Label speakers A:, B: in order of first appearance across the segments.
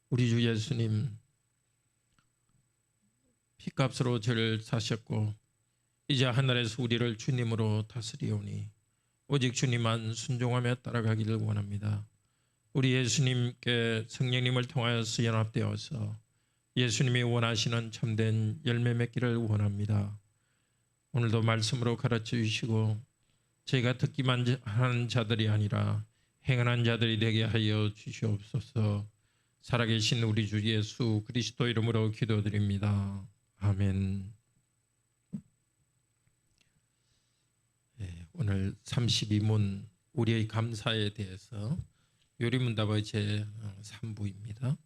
A: 우리 주 예수님 피값으로 저를 사셨고 이제 하늘에서 우리를 주님으로 다스리오니 오직 주님만 순종하며 따라가기를 원합니다. 우리 예수님께 성령님을 통하여서 연합되어서 예수님이 원하시는 참된 열매 맺기를 원합니다. 오늘도 말씀으로 가르쳐 주시고 저희가 듣기만 하는 자들이 아니라 행하는 자들이 되게 하여 주시옵소서. 살아계신 우리 주 예수 그리스도 이름으로 기도드립니다. 아멘. 오늘 32문 우리의 감사에 대해서 요리문답의 제 3부입니다.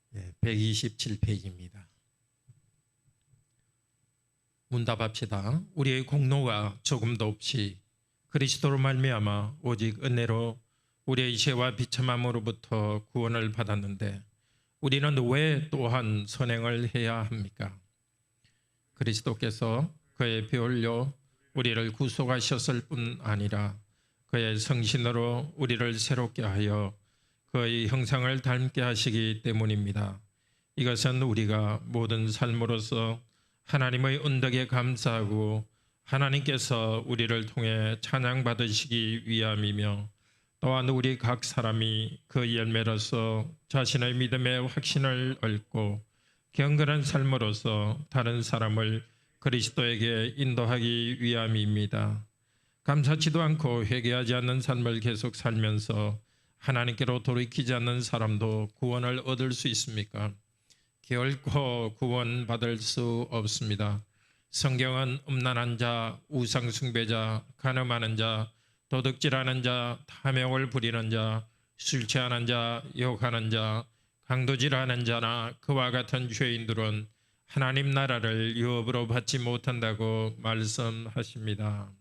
A: 네, 127페이지입니다. 문답합시다. 우리의 공로가 조금도 없이 그리스도로 말미암아 오직 은혜로 우리의 죄와 비참함으로부터 구원을 받았는데 우리는 왜 또한 선행을 해야 합니까? 그리스도께서 그의 피 흘려 우리를 구속하셨을 뿐 아니라 그의 성신으로 우리를 새롭게 하여 그의 형상을 닮게 하시기 때문입니다. 이것은 우리가 모든 삶으로서 하나님의 은덕에 감사하고 하나님께서 우리를 통해 찬양받으시기 위함이며 또한 우리 각 사람이 그 열매로서 자신의 믿음의 확신을 얻고 경건한 삶으로서 다른 사람을 그리스도에게 인도하기 위함입니다. 감사치도 않고 회개하지 않는 삶을 계속 살면서 하나님께로 돌이키지 않는 사람도 구원을 얻을 수 있습니까? 결코 구원받을 수 없습니다. 성경은 음란한 자, 우상숭배자, 간음하는 자, 도둑질하는 자, 탐욕을 부리는 자, 술 취하는 자, 욕하는 자, 강도질하는 자나 그와 같은 죄인들은 하나님 나라를 유업으로 받지 못한다고 말씀하십니다.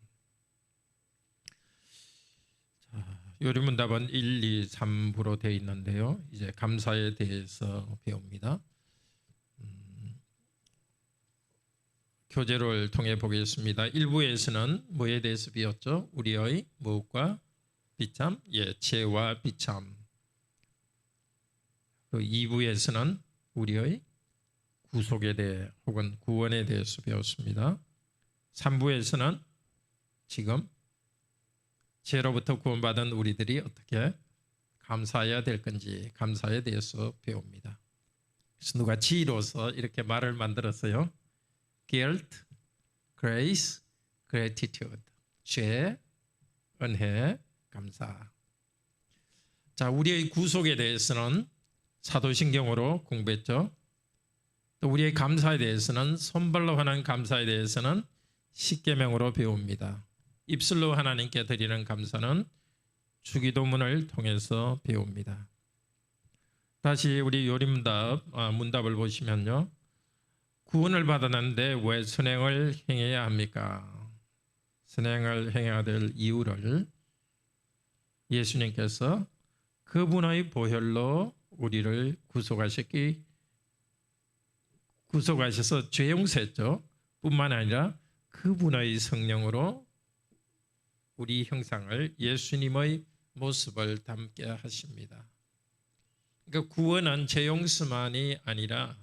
A: 요리문답은 1, 2, 3부로 되어 있는데요. 이제 감사에 대해서 배웁니다. 교재를 통해 보겠습니다. 1부에서는 뭐에 대해서 배웠죠? 우리의 무엇과 비참? 죄와 비참. 2부에서는 우리의 구속에 대해 혹은 구원에 대해서 배웠습니다. 3부에서는 지금 죄로부터 구원받은 우리들이 어떻게 감사해야 될 건지 감사에 대해서 배웁니다. 그래서 누가 지혜로서 이렇게 말을 만들었어요. Guilt, Grace, Gratitude. 죄, 은혜, 감사. 자, 우리의 구속에 대해서는 사도신경으로 공부했죠. 또 우리의 감사에 대해서는 손발로 하는 감사에 대해서는 십계명으로 배웁니다. 입술로 하나님께 드리는 감사는 주기도문을 통해서 배웁니다. 다시 우리 요리문답 문답을 보시면요. 구원을 받았는데 왜 선행을 행해야 합니까? 선행을 행해야 될 이유를 예수님께서 그분의 보혈로 우리를 구속하셔서 죄 용서했죠. 뿐만 아니라 그분의 성령으로 우리 형상을 예수님의 모습을 담게 하십니다. 그러니까 구원은 죄 용서만이 아니라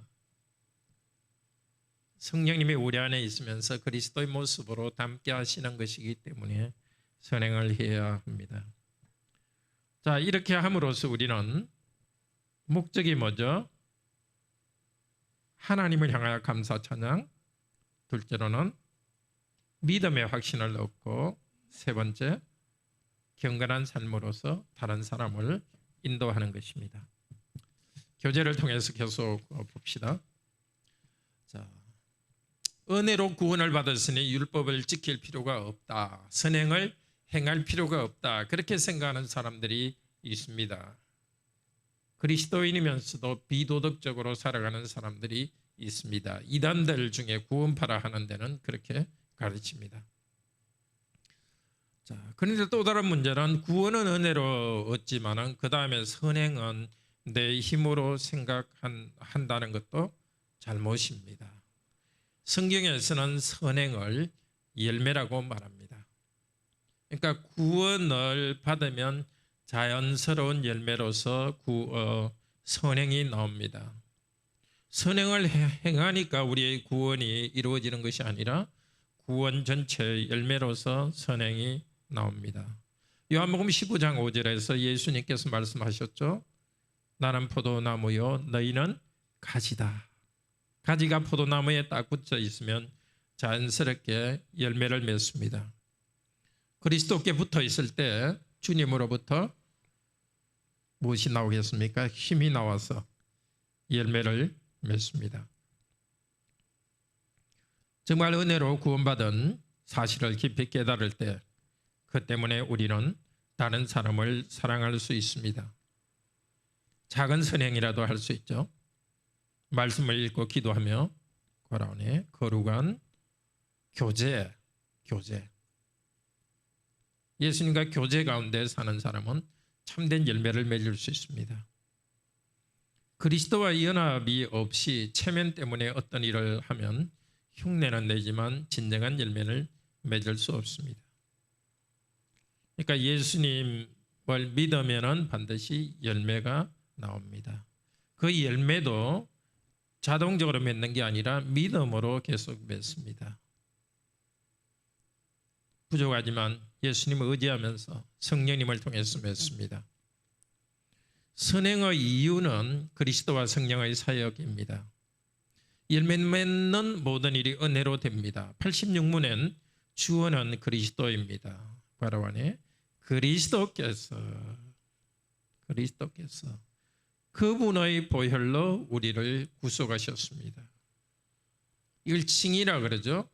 A: 성령님이 우리 안에 있으면서 그리스도의 모습으로 담게 하시는 것이기 때문에 선행을 해야 합니다. 자, 이렇게 함으로써 우리는 목적이 뭐죠? 하나님을 향하여 감사 찬양, 둘째로는 믿음의 확신을 얻고 세 번째, 경건한 삶으로서 다른 사람을 인도하는 것입니다. 교재를 통해서 계속 봅시다. 자, 은혜로 구원을 받았으니 율법을 지킬 필요가 없다. 선행을 행할 필요가 없다. 그렇게 생각하는 사람들이 있습니다. 그리스도인이면서도 비도덕적으로 살아가는 사람들이 있습니다. 이단들 중에 구원파라 하는 데는 그렇게 가르칩니다. 자, 그런데 또 다른 문제는 구원은 은혜로 얻지만은 그 다음에 선행은 내 힘으로 생각한다는 것도 잘못입니다. 성경에서는 선행을 열매라고 말합니다. 그러니까 구원을 받으면 자연스러운 열매로서 선행이 나옵니다. 선행을 행하니까 우리의 구원이 이루어지는 것이 아니라 구원 전체의 열매로서 선행이 나옵니다. 요한복음 15장 5절에서 예수님께서 말씀하셨죠. 나는 포도나무요 너희는 가지다. 가지가 포도나무에 딱 붙어 있으면 자연스럽게 열매를 맺습니다. 그리스도께 붙어 있을 때 주님으로부터 무엇이 나오겠습니까? 힘이 나와서 열매를 맺습니다. 정말 은혜로 구원받은 사실을 깊이 깨달을 때 그 때문에 우리는 다른 사람을 사랑할 수 있습니다. 작은 선행이라도 할 수 있죠. 말씀을 읽고 기도하며 거라오네 거룩한 교제. 예수님과 교제 가운데 사는 사람은 참된 열매를 맺을 수 있습니다. 그리스도와 연합이 없이 체면 때문에 어떤 일을 하면 흉내는 내지만 진정한 열매를 맺을 수 없습니다. 그러니까 예수님을 믿으면 반드시 열매가 나옵니다. 그 열매도 자동적으로 맺는 게 아니라 믿음으로 계속 맺습니다. 부족하지만 예수님을 의지하면서 성령님을 통해서 맺습니다. 선행의 이유는 그리스도와 성령의 사역입니다. 열매 맺는 모든 일이 은혜로 됩니다. 86문엔 주어는 그리스도입니다. 바로 안에 그리스도께서 그분의 보혈로 우리를 구속하셨습니다. 이걸 칭이라 그러죠.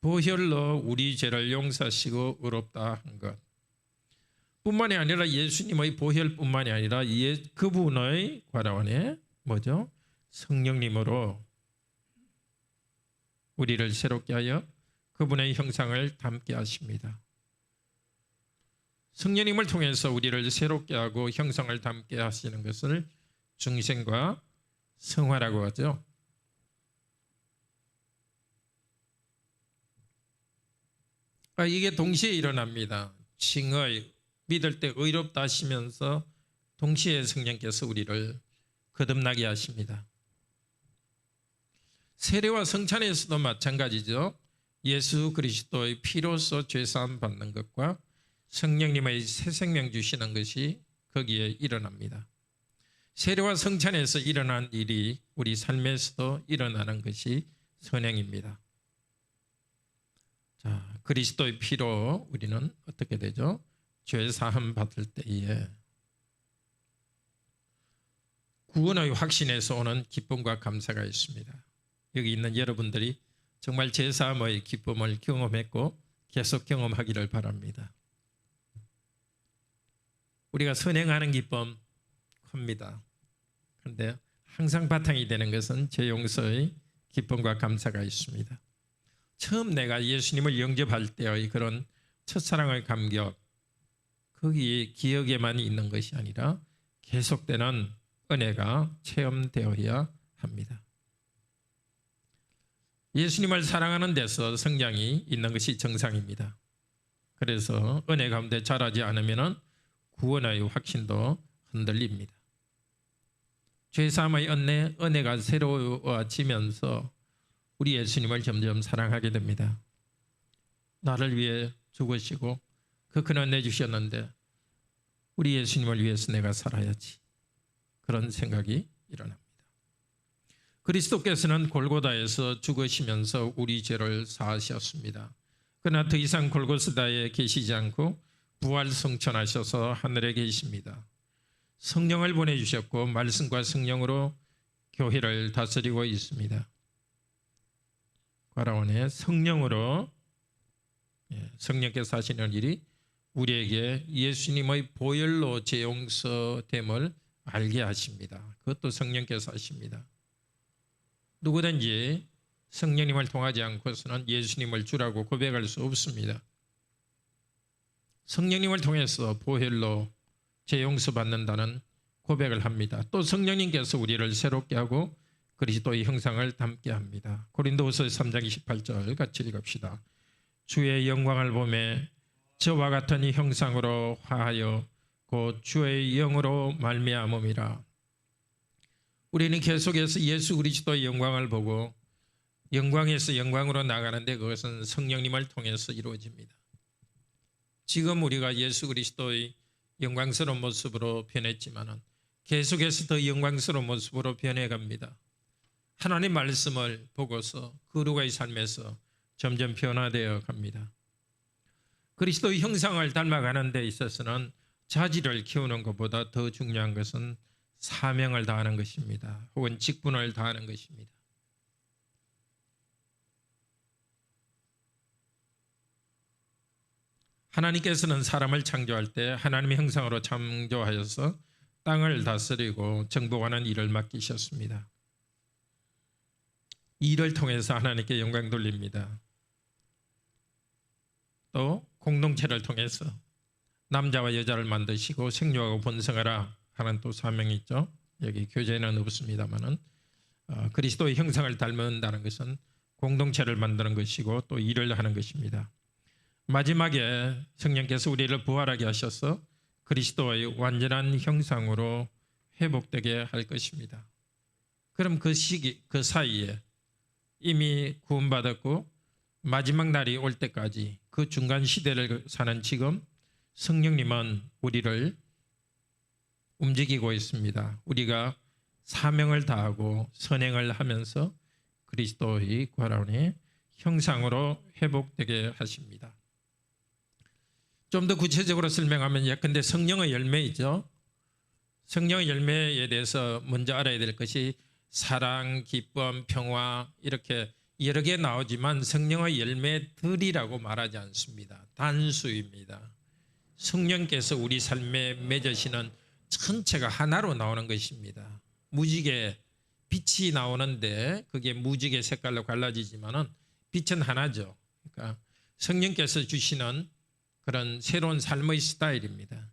A: 보혈로 우리 죄를 용서하시고 의롭다 한 것 뿐만이 아니라 예수님의 보혈뿐만이 아니라 그분의 과라원에 뭐죠? 성령님으로 우리를 새롭게 하여 그분의 형상을 닮게 하십니다. 성령님을 통해서 우리를 새롭게 하고 형상을 닮게 하시는 것을 중생과 성화라고 하죠. 이게 동시에 일어납니다. 칭의 믿을 때 의롭다 하시면서 동시에 성령께서 우리를 거듭나게 하십니다. 세례와 성찬에서도 마찬가지죠. 예수 그리스도의 피로써 죄사함 받는 것과 성령님의 새 생명 주시는 것이 거기에 일어납니다. 세례와 성찬에서 일어난 일이 우리 삶에서도 일어나는 것이 선행입니다. 자, 그리스도의 피로 우리는 어떻게 되죠? 죄사함 받을 때에 구원의 확신에서 오는 기쁨과 감사가 있습니다. 여기 있는 여러분들이 정말 죄사함의 기쁨을 경험했고 계속 경험하기를 바랍니다. 우리가 선행하는 기쁨 큽니다. 그런데 항상 바탕이 되는 것은 죄 용서의 기쁨과 감사가 있습니다. 처음 내가 예수님을 영접할 때의 그런 첫사랑의 감격, 거기 기억에만 있는 것이 아니라 계속되는 은혜가 체험되어야 합니다. 예수님을 사랑하는 데서 성장이 있는 것이 정상입니다. 그래서 은혜 가운데 자라지 않으면 구원의 확신도 흔들립니다. 죄사함의 은혜가 새로워지면서 우리 예수님을 점점 사랑하게 됩니다. 나를 위해 죽으시고 그 근원 내주셨는데 우리 예수님을 위해서 내가 살아야지. 그런 생각이 일어납니다. 그리스도께서는 골고다에서 죽으시면서 우리 죄를 사하셨습니다. 그러나 더 이상 골고다에 계시지 않고 부활 성천하셔서 하늘에 계십니다. 성령을 보내주셨고 말씀과 성령으로 교회를 다스리고 있습니다. 과라원에 성령으로 성령께서 하시는 일이 우리에게 예수님의 보혈로 죄 용서됨을 알게 하십니다. 그것도 성령께서 하십니다. 누구든지 성령님을 통하지 않고서는 예수님을 주라고 고백할 수 없습니다. 성령님을 통해서 보혈로 죄 용서받는다는 고백을 합니다. 또 성령님께서 우리를 새롭게 하고 그리스도의 형상을 닮게 합니다. 고린도후서 3장 28절 같이 읽읍시다. 주의 영광을 보며 저와 같은 이 형상으로 화하여 곧 주의 영으로 말미암음이라. 우리는 계속해서 예수 그리스도의 영광을 보고 영광에서 영광으로 나가는데 그것은 성령님을 통해서 이루어집니다. 지금 우리가 예수 그리스도의 영광스러운 모습으로 변했지만은 계속해서 더 영광스러운 모습으로 변해갑니다. 하나님 말씀을 보고서 거룩의 삶에서 점점 변화되어 갑니다. 그리스도의 형상을 닮아가는 데 있어서는 자질을 키우는 것보다 더 중요한 것은 사명을 다하는 것입니다. 혹은 직분을 다하는 것입니다. 하나님께서는 사람을 창조할 때 하나님의 형상으로 창조하여서 땅을 다스리고 정복하는 일을 맡기셨습니다. 이 일을 통해서 하나님께 영광 돌립니다. 또 공동체를 통해서 남자와 여자를 만드시고 생육하고 번성하라 하는 또 사명이 있죠. 여기 교재에는 없습니다만은 그리스도의 형상을 닮는다는 것은 공동체를 만드는 것이고 또 일을 하는 것입니다. 마지막에 성령께서 우리를 부활하게 하셔서 그리스도의 완전한 형상으로 회복되게 할 것입니다. 그럼 그 시기, 그 사이에 이미 구원받았고 마지막 날이 올 때까지 그 중간 시대를 사는 지금 성령님은 우리를 움직이고 있습니다. 우리가 사명을 다하고 선행을 하면서 그리스도의 구원의 형상으로 회복되게 하십니다. 좀 더 구체적으로 설명하면 예컨대 성령의 열매이죠. 성령의 열매에 대해서 먼저 알아야 될 것이 사랑, 기쁨, 평화 이렇게 여러 개 나오지만 성령의 열매들이라고 말하지 않습니다. 단수입니다. 성령께서 우리 삶에 맺으시는 전체가 하나로 나오는 것입니다. 무지개 빛이 나오는데 그게 무지개 색깔로 갈라지지만은 빛은 하나죠. 그러니까 성령께서 주시는 그런 새로운 삶의 스타일입니다.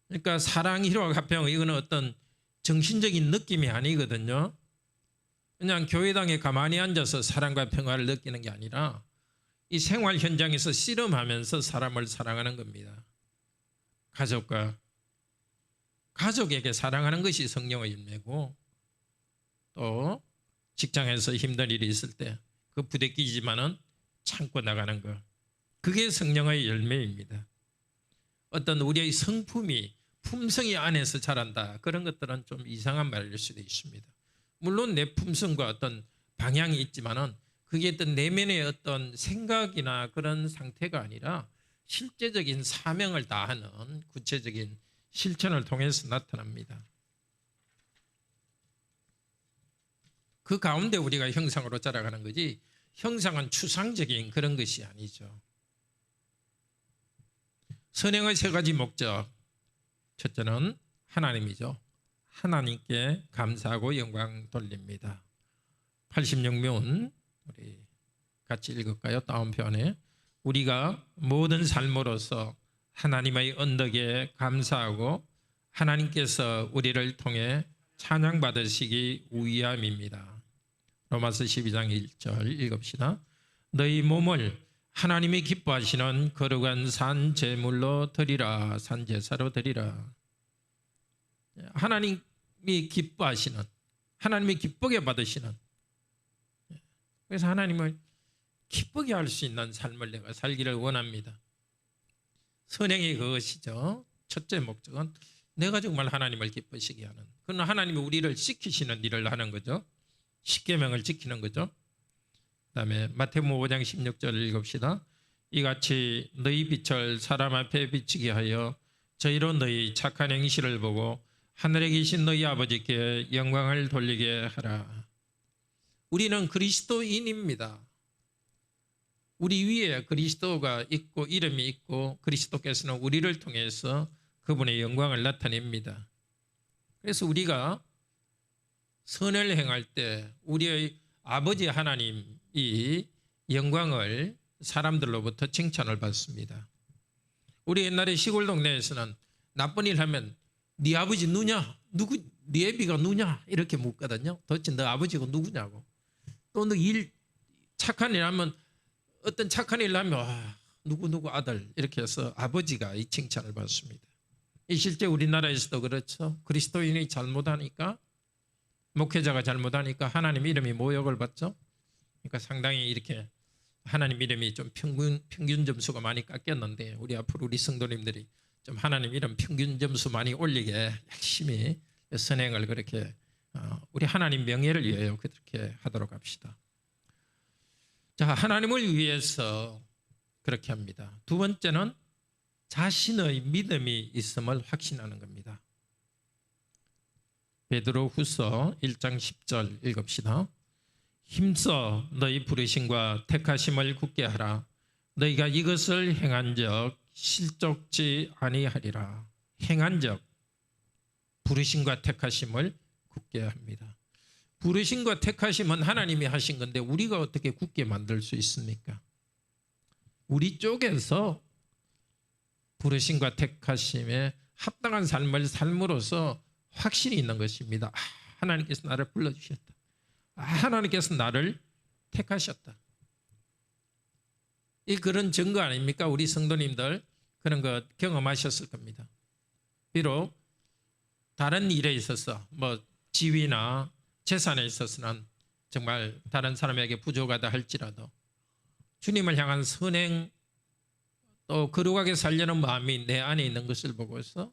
A: 그러니까 사랑, 희락, 화평 이거는 어떤 정신적인 느낌이 아니거든요. 그냥 교회당에 가만히 앉아서 사랑과 평화를 느끼는 게 아니라 이 생활 현장에서 씨름하면서 사람을 사랑하는 겁니다. 가족에게 사랑하는 것이 성령의 열매고 또 직장에서 힘든 일이 있을 때 그 부대끼지만은 참고 나가는 것. 그게 성령의 열매입니다. 어떤 우리의 성품이 품성이 안에서 자란다. 그런 것들은 좀 이상한 말일 수도 있습니다. 물론 내 품성과 어떤 방향이 있지만은 그게 어떤 내면의 어떤 생각이나 그런 상태가 아니라 실제적인 사명을 다하는 구체적인 실천을 통해서 나타납니다. 그 가운데 우리가 형상으로 자라가는 거지 형상은 추상적인 그런 것이 아니죠. 선행의 세 가지 목적. 첫째는 하나님이죠. 하나님께 감사하고 영광 돌립니다. 86면 우리 같이 읽을까요? 다운편에 우리가 모든 삶으로서 하나님의 언덕에 감사하고 하나님께서 우리를 통해 찬양받으시기 위함입니다. 로마서 12장 1절 읽읍시다. 너희 몸을 하나님이 기뻐하시는 거룩한 산 제물로 드리라. 산 제사로 드리라. 하나님이 기뻐하시는, 하나님이 기쁘게 받으시는, 그래서 하나님을 기쁘게 할 수 있는 삶을 내가 살기를 원합니다. 선행이 그것이죠. 첫째 목적은 내가 정말 하나님을 기쁘시게 하는, 그건 하나님이 우리를 지키시는 일을 하는 거죠. 십계명을 지키는 거죠. 그 다음에 마태복음 5장 16절을 읽읍시다. 이같이 너희 빛을 사람 앞에 비치게 하여 저희로 너희 착한 행실을 보고 하늘에 계신 너희 아버지께 영광을 돌리게 하라. 우리는 그리스도인입니다. 우리 위에 그리스도가 있고 이름이 있고 그리스도께서는 우리를 통해서 그분의 영광을 나타냅니다. 그래서 우리가 선을 행할 때 우리의 아버지 하나님이 영광을 사람들로부터 칭찬을 받습니다. 우리 옛날에 시골 동네에서는 나쁜 일 하면 네 아버지 누냐? 누구? 네 애비가 누냐? 이렇게 묻거든요. 도대체 너 아버지가 누구냐고. 또 너 일 착한 일 하면 어떤 착한 일 하면 누구 아들 이렇게 해서 아버지가 이 칭찬을 받습니다. 이 실제 우리나라에서도 그렇죠. 그리스도인이 잘못하니까 목회자가 잘못하니까 하나님 이름이 모욕을 받죠. 그러니까 상당히 이렇게 하나님 이름이 좀 평균 점수가 많이 깎였는데 우리 앞으로 우리 성도님들이 좀 하나님 이름 평균 점수 많이 올리게 열심히 선행을 그렇게 우리 하나님 명예를 위하여 그렇게 하도록 합시다. 자, 하나님을 위해서 그렇게 합니다. 두 번째는 자신의 믿음이 있음을 확신하는 겁니다. 베드로후서 1장 10절 읽읍시다. 힘써 너희 부르심과 택하심을 굳게 하라. 너희가 이것을 행한적 실족지 아니하리라. 행한적 부르심과 택하심을 굳게 합니다. 부르심과 택하심은 하나님이 하신 건데 우리가 어떻게 굳게 만들 수 있습니까? 우리 쪽에서 부르심과 택하심에 합당한 삶을 삶으로써 확신이 있는 것입니다. 하나님께서 나를 불러주셨다. 하나님께서 나를 택하셨다. 이 그런 증거 아닙니까? 우리 성도님들 그런 거 경험하셨을 겁니다. 비록 다른 일에 있어서 뭐 지위나 재산에 있어서는 정말 다른 사람에게 부족하다 할지라도 주님을 향한 선행 또 거룩하게 살려는 마음이 내 안에 있는 것을 보고서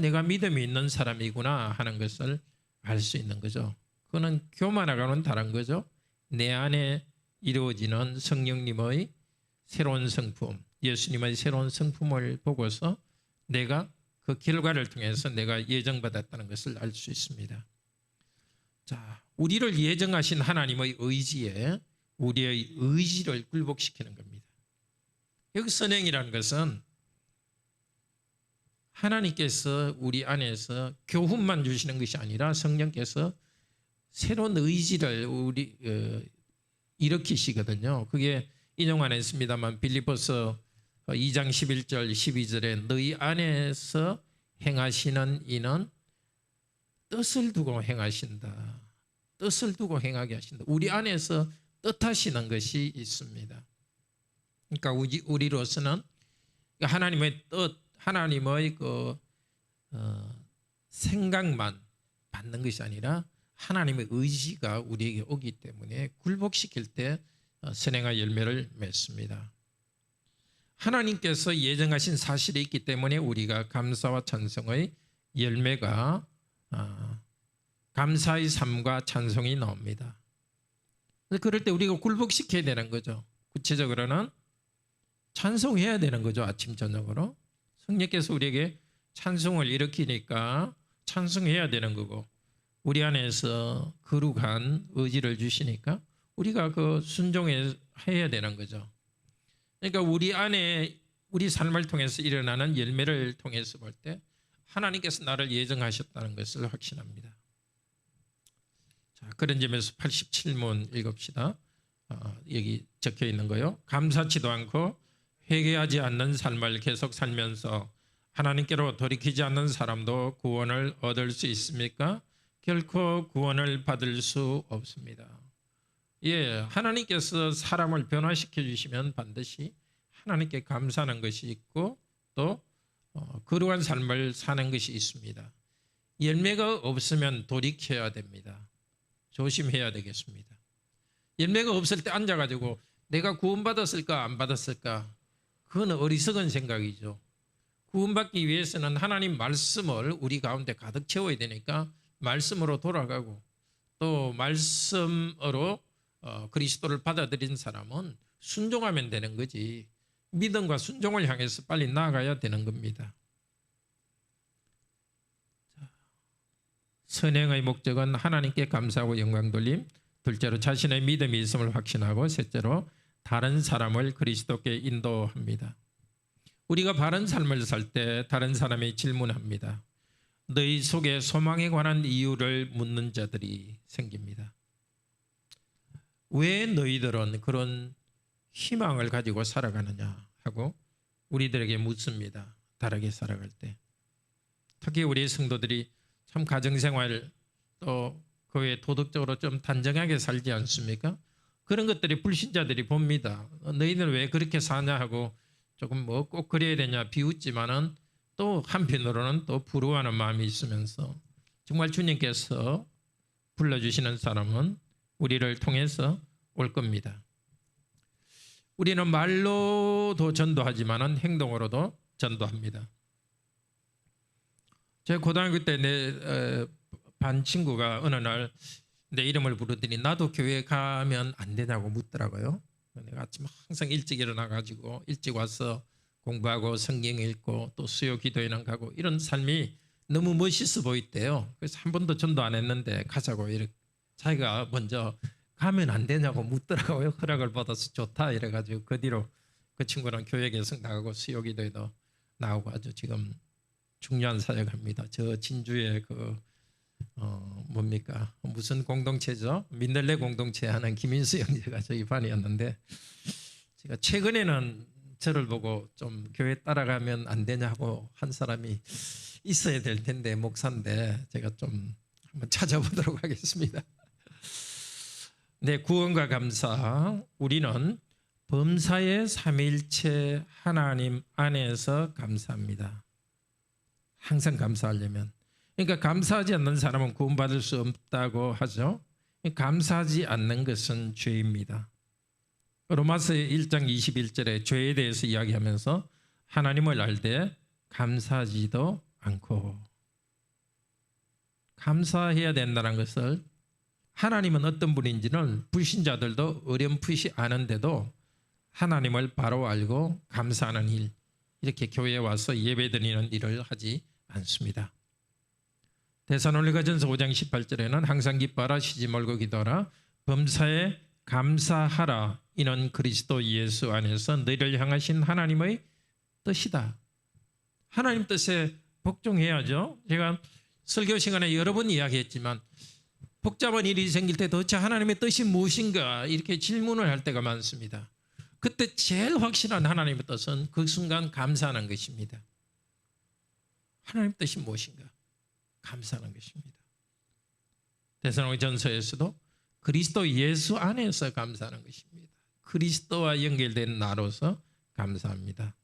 A: 내가 믿음이 있는 사람이구나 하는 것을 알 수 있는 거죠. 그거는 교만하고는 다른 거죠. 내 안에 이루어지는 성령님의 새로운 성품, 예수님의 새로운 성품을 보고서 내가 그 결과를 통해서 내가 예정받았다는 것을 알 수 있습니다. 자, 우리를 예정하신 하나님의 의지에 우리의 의지를 굴복시키는 겁니다. 여기 선행이라는 것은 하나님께서 우리 안에서 교훈만 주시는 것이 아니라 성령께서 새로운 의지를 우리 일으키시거든요. 그게 인용 안 했습니다만 빌립보서 2장 11절 12절에 너희 안에서 행하시는 이는 뜻을 두고 행하신다. 뜻을 두고 행하게 하신다. 우리 안에서 뜻하시는 것이 있습니다. 그러니까 우리로서는 하나님의 뜻, 하나님의 생각만 받는 것이 아니라 하나님의 의지가 우리에게 오기 때문에 굴복시킬 때 선행의 열매를 맺습니다. 하나님께서 예정하신 사실이 있기 때문에 우리가 감사와 찬송의 열매가 감사의 삶과 찬송이 나옵니다. 그럴 때 우리가 굴복시켜야 되는 거죠. 구체적으로는 찬송해야 되는 거죠. 아침 저녁으로 성령께서 우리에게 찬송을 일으키니까 찬송해야 되는 거고 우리 안에서 거룩한 의지를 주시니까 우리가 그 순종해야 되는 거죠. 그러니까 우리 안에 우리 삶을 통해서 일어나는 열매를 통해서 볼 때 하나님께서 나를 예정하셨다는 것을 확신합니다. 자, 그런 점에서 87문 읽읍시다. 여기 적혀 있는 거요. 감사치도 않고 회개하지 않는 삶을 계속 살면서 하나님께로 돌이키지 않는 사람도 구원을 얻을 수 있습니까? 결코 구원을 받을 수 없습니다. 예, 하나님께서 사람을 변화시켜 주시면 반드시 하나님께 감사하는 것이 있고 또 거룩한 삶을 사는 것이 있습니다. 열매가 없으면 돌이켜야 됩니다. 조심해야 되겠습니다. 열매가 없을 때 앉아가지고 내가 구원받았을까 안 받았을까 그건 어리석은 생각이죠. 구원받기 위해서는 하나님 말씀을 우리 가운데 가득 채워야 되니까 말씀으로 돌아가고 또 말씀으로 그리스도를 받아들인 사람은 순종하면 되는 거지 믿음과 순종을 향해서 빨리 나아가야 되는 겁니다. 선행의 목적은 하나님께 감사하고 영광 돌림, 둘째로 자신의 믿음이 있음을 확신하고 셋째로 다른 사람을 그리스도께 인도합니다. 우리가 바른 삶을 살 때 다른 사람이 질문합니다. 너희 속에 소망에 관한 이유를 묻는 자들이 생깁니다. 왜 너희들은 그런 희망을 가지고 살아가느냐 하고 우리들에게 묻습니다. 다르게 살아갈 때. 특히 우리 성도들이 참 가정생활 또 그 외에 도덕적으로 좀 단정하게 살지 않습니까? 그런 것들이 불신자들이 봅니다. 너희들 왜 그렇게 사냐 하고 조금 뭐 꼭 그래야 되냐 비웃지만은 또 한편으로는 또 부러워하는 마음이 있으면서 정말 주님께서 불러주시는 사람은 우리를 통해서 올 겁니다. 우리는 말로도 전도하지만은 행동으로도 전도합니다. 제가 고등학교 때 내 반 친구가 어느 날 내 이름을 부르더니 나도 교회 가면 안 되냐고 묻더라고요. 내가 아침 항상 일찍 일어나가지고 일찍 와서 공부하고 성경 읽고 또 수요 기도회는 가고 이런 삶이 너무 멋있어 보였대요. 그래서 한 번도 전도 안 했는데 가자고 이렇게 자기가 먼저 가면 안 되냐고 묻더라고요. 허락을 받아서 좋다 이래가지고 그 뒤로 그 친구는 교회 계속 나가고 수요 기도회도 나오고 아주 지금 중요한 사역합니다. 저 진주에 그 뭡니까 무슨 공동체죠? 민들레 공동체 하는 김인수 형제가 저희 반이었는데 제가 최근에는 저를 보고 좀 교회 따라가면 안 되냐고 한 사람이 있어야 될 텐데 목사인데 제가 좀 한번 찾아보도록 하겠습니다. 네, 구원과 감사. 우리는 범사의 삼위일체 하나님 안에서 감사합니다. 항상 감사하려면. 그러니까 감사하지 않는 사람은 구원받을 수 없다고 하죠. 감사하지 않는 것은 죄입니다. 로마서 1장 21절에 죄에 대해서 이야기하면서 하나님을 알되 감사하지도 않고 감사해야 된다는 것을 하나님은 어떤 분인지는 불신자들도 어렴풋이 아는데도 하나님을 바로 알고 감사하는 일, 이렇게 교회에 와서 예배드리는 일을 하지 않습니다. 데살로니가전서 5장 18절에는 항상 기뻐하라 쉬지 말고 기도하라 범사에 감사하라 이는 그리스도 예수 안에서 너희를 향하신 하나님의 뜻이다. 하나님 뜻에 복종해야죠. 제가 설교 시간에 여러 번 이야기했지만 복잡한 일이 생길 때 도대체 하나님의 뜻이 무엇인가 이렇게 질문을 할 때가 많습니다. 그때 제일 확실한 하나님의 뜻은 그 순간 감사하는 것입니다. 하나님의 뜻이 무엇인가? 감사하는 것입니다. 데살로니가전서에서도 그리스도 예수 안에서 감사하는 것입니다. 그리스도와 연결된 나로서 감사합니다.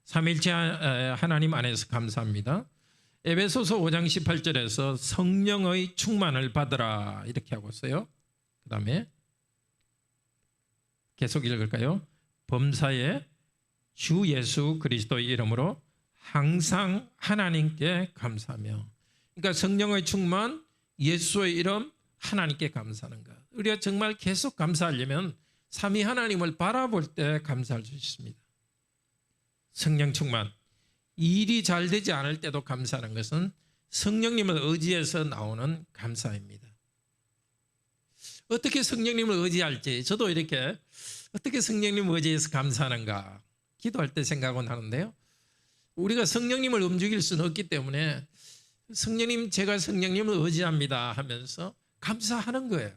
A: 삼위일체 하나님 안에서 감사합니다. 에베소서 5장 18절에서 성령의 충만을 받으라 이렇게 하고 있어요. 그 다음에 계속 읽을까요? 범사에 주 예수 그리스도의 이름으로 항상 하나님께 감사하며. 그러니까 성령의 충만, 예수의 이름, 하나님께 감사하는 것. 우리가 정말 계속 감사하려면 삼위 하나님을 바라볼 때 감사할 수 있습니다. 성령 충만. 일이 잘 되지 않을 때도 감사하는 것은 성령님을 의지해서 나오는 감사입니다. 어떻게 성령님을 의지할지 저도 이렇게 어떻게 성령님을 의지해서 감사하는가 기도할 때 생각은 하는데요. 우리가 성령님을 움직일 수는 없기 때문에 성령님 제가 성령님을 의지합니다 하면서 감사하는 거예요.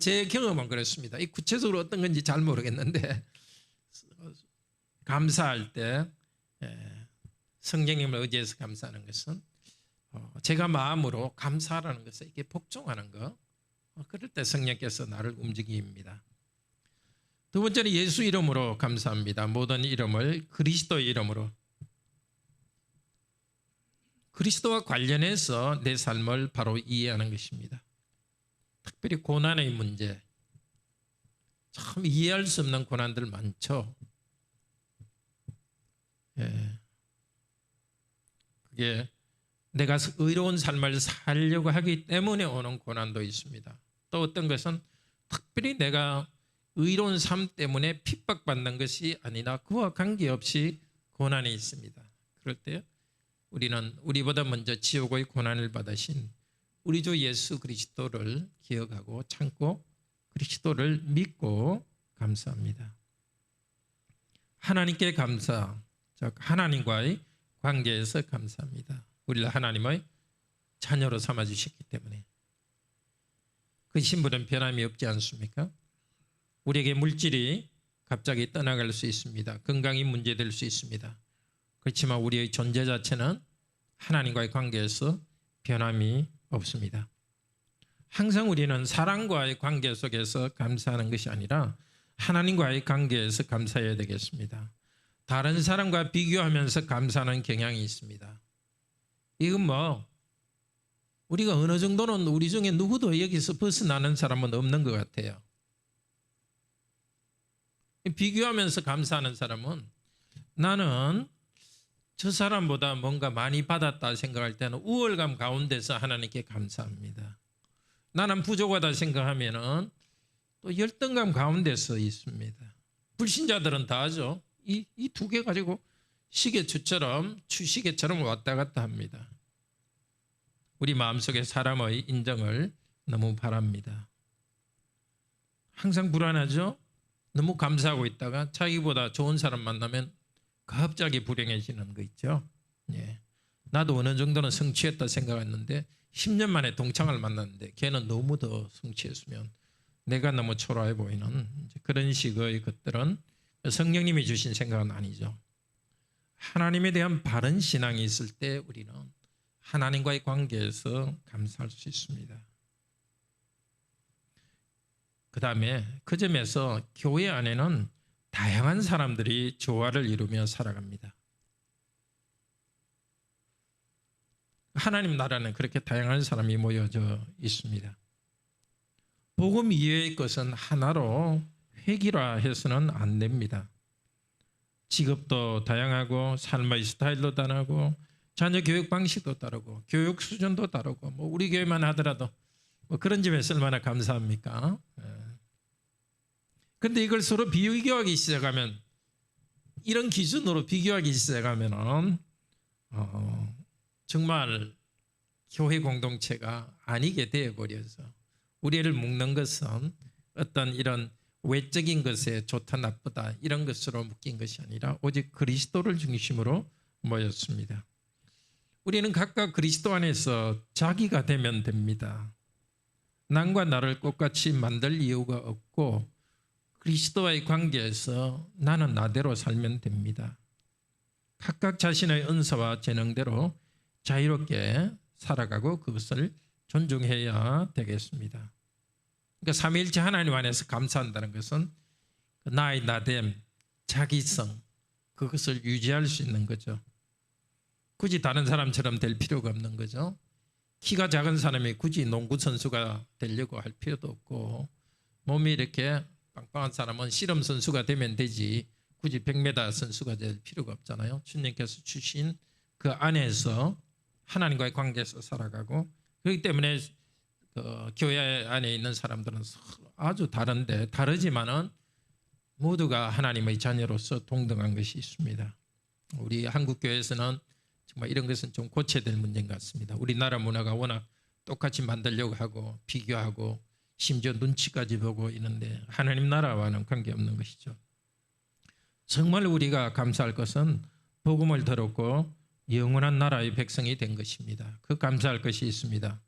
A: 제 경험은 그렇습니다. 이 구체적으로 어떤 건지 잘 모르겠는데 감사할 때 성령님을 의지해서 감사하는 것은 제가 마음으로 감사하라는 것에 이렇게 복종하는 것, 그럴 때 성령께서 나를 움직입니다. 두 번째는 예수 이름으로 감사합니다. 모든 이름을 그리스도의 이름으로. 그리스도와 관련해서 내 삶을 바로 이해하는 것입니다. 특별히 고난의 문제, 참 이해할 수 없는 고난들 많죠. 그게 내가 의로운 삶을 살려고 하기 때문에 오는 고난도 있습니다. 또 어떤 것은 특별히 내가 의로운 삶 때문에 핍박받는 것이 아니라 그와 관계없이 고난이 있습니다. 그럴 때 우리는 우리보다 먼저 지옥의 고난을 받으신 우리 주 예수 그리스도를 기억하고 참고 그리스도를 믿고 감사합니다. 하나님께 감사, 즉 하나님과의 관계에서 감사합니다. 우리를 하나님의 자녀로 삼아주셨기 때문에. 그 신분은 변함이 없지 않습니까? 우리에게 물질이 갑자기 떠나갈 수 있습니다. 건강이 문제될 수 있습니다. 그렇지만 우리의 존재 자체는 하나님과의 관계에서 변함이 없습니다. 항상 우리는 사랑과의 관계 속에서 감사하는 것이 아니라 하나님과의 관계에서 감사해야 되겠습니다. 다른 사람과 비교하면서 감사하는 경향이 있습니다. 이건 우리가 어느 정도는 우리 중에 누구도 여기서 벗어나는 사람은 없는 것 같아요. 비교하면서 감사하는 사람은 나는 저 사람보다 뭔가 많이 받았다 생각할 때는 우월감 가운데서 하나님께 감사합니다. 나는 부족하다 생각하면은 또 열등감 가운데서 있습니다. 불신자들은 다 하죠. 이 두 개 가지고 시계추처럼 추시계처럼 왔다 갔다 합니다. 우리 마음속에 사람의 인정을 너무 바랍니다. 항상 불안하죠. 너무 감사하고 있다가 자기보다 좋은 사람 만나면 갑자기 불행해지는 거 있죠. 예. 나도 어느 정도는 성취했다 생각했는데 10년 만에 동창을 만났는데 걔는 너무 더 성취했으면 내가 너무 초라해 보이는 그런 식의 것들은 성령님이 주신 생각은 아니죠. 하나님에 대한 바른 신앙이 있을 때 우리는 하나님과의 관계에서 감사할 수 있습니다. 그 다음에 그 점에서 교회 안에는 다양한 사람들이 조화를 이루며 살아갑니다. 하나님 나라는 그렇게 다양한 사람이 모여져 있습니다. 복음 이외의 것은 하나로 획일화해서는 안 됩니다. 직업도 다양하고 삶의 스타일도 다르고 자녀 교육 방식도 다르고 교육 수준도 다르고 우리 교회만 하더라도 그런 점에서 얼마나 감사합니까? 그런데 이걸 서로 비교하기 시작하면 이런 기준으로 비교하기 시작하면 정말 교회 공동체가 아니게 되어버려서 우리를 묶는 것은 어떤 이런 외적인 것에 좋다 나쁘다 이런 것으로 묶인 것이 아니라 오직 그리스도를 중심으로 모였습니다. 우리는 각각 그리스도 안에서 자기가 되면 됩니다. 남과 나를 똑같이 만들 이유가 없고 그리스도와의 관계에서 나는 나대로 살면 됩니다. 각각 자신의 은사와 재능대로 자유롭게 살아가고 그것을 존중해야 되겠습니다. 그러니까 삼위일체 하나님 안에서 감사한다는 것은 나의 나됨, 자기성 그것을 유지할 수 있는 거죠. 굳이 다른 사람처럼 될 필요가 없는 거죠. 키가 작은 사람이 굳이 농구 선수가 되려고 할 필요도 없고 몸이 이렇게 빵빵한 사람은 씨름 선수가 되면 되지 굳이 100m 선수가 될 필요가 없잖아요. 주님께서 주신 그 안에서 하나님과의 관계에서 살아가고 그렇기 때문에 교회 안에 있는 사람들은 아주 다르지만은 모두가 하나님의 자녀로서 동등한 것이 있습니다. 우리 한국 교회에서는 정말 이런 것은 좀 고쳐야 될 문제인 것 같습니다. 우리나라 문화가 워낙 똑같이 만들려고 하고 비교하고 심지어 눈치까지 보고 있는데 하나님 나라와는 관계없는 것이죠. 정말 우리가 감사할 것은 복음을 들었고 영원한 나라의 백성이 된 것입니다. 그 감사할 것이 있습니다.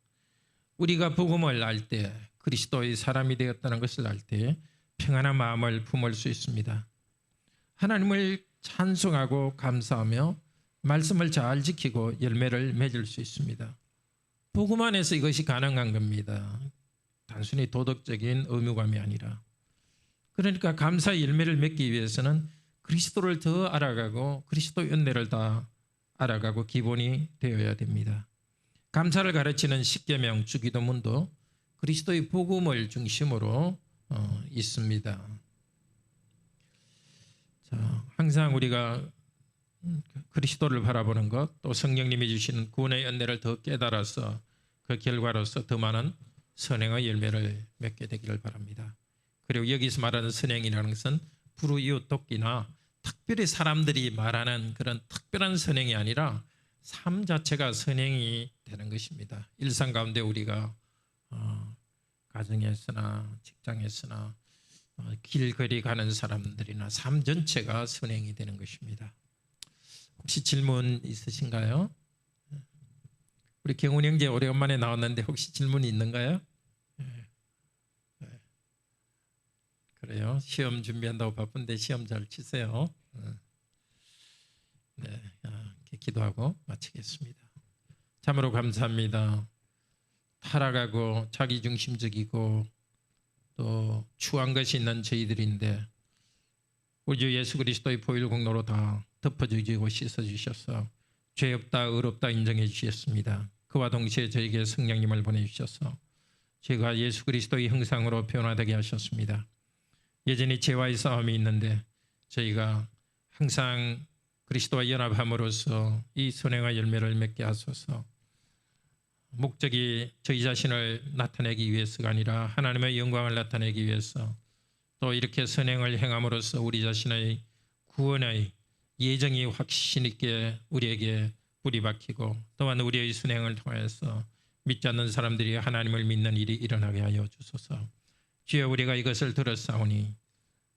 A: 우리가 복음을 알 때 그리스도의 사람이 되었다는 것을 알 때 평안한 마음을 품을 수 있습니다. 하나님을 찬송하고 감사하며 말씀을 잘 지키고 열매를 맺을 수 있습니다. 복음 안에서 이것이 가능한 겁니다. 단순히 도덕적인 의무감이 아니라. 그러니까 감사의 열매를 맺기 위해서는 그리스도를 더 알아가고 그리스도의 은혜를 다 알아가고 기본이 되어야 됩니다. 감사를 가르치는 십계명 주기도문도 그리스도의 복음을 중심으로 있습니다. 자, 항상 우리가 그리스도를 바라보는 것, 또 성령님이 주시는 구원의 은혜를 더 깨달아서 그 결과로서 더 많은 선행의 열매를 맺게 되기를 바랍니다. 그리고 여기서 말하는 선행이라는 것은 불우이웃 돕기나 특별히 사람들이 말하는 그런 특별한 선행이 아니라 삶 자체가 선행이 되는 것입니다. 일상 가운데 우리가 가정에서나 직장에서나 길거리 가는 사람들이나 삶 전체가 선행이 되는 것입니다. 혹시 질문 있으신가요? 우리 경훈 형제 오래간만에 나왔는데 혹시 질문이 있는가요? 그래요. 시험 준비한다고 바쁜데 시험 잘 치세요. 네, 기도하고 마치겠습니다. 참으로 감사합니다. 타락하고 자기중심적이고 또 추한 것이 있는 저희들인데 우리 주 예수 그리스도의 보혈 공로로 다 덮어주시고 씻어주셔서 죄 없다 의롭다 인정해 주셨습니다. 그와 동시에 저에게 성령님을 보내주셔서 제가 예수 그리스도의 형상으로 변화되게 하셨습니다. 여전히 죄와의 싸움이 있는데 저희가 항상 그리스도와 연합함으로써 이 선행의 열매를 맺게 하소서. 목적이 저희 자신을 나타내기 위해서가 아니라 하나님의 영광을 나타내기 위해서 또 이렇게 선행을 행함으로써 우리 자신의 구원의 예정이 확신 있게 우리에게 뿌리 박히고 또한 우리의 선행을 통해서 믿지 않는 사람들이 하나님을 믿는 일이 일어나게 하여 주소서. 주여 우리가 이것을 들었사오니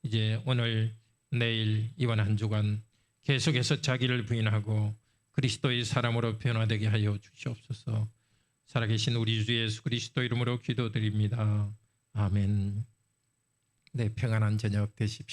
A: 이제 오늘 내일 이번 한 주간 계속해서 자기를 부인하고 그리스도의 사람으로 변화되게 하여 주시옵소서. 살아계신 우리 주 예수 그리스도 이름으로 기도드립니다. 아멘. 네, 평안한 저녁 되십시오.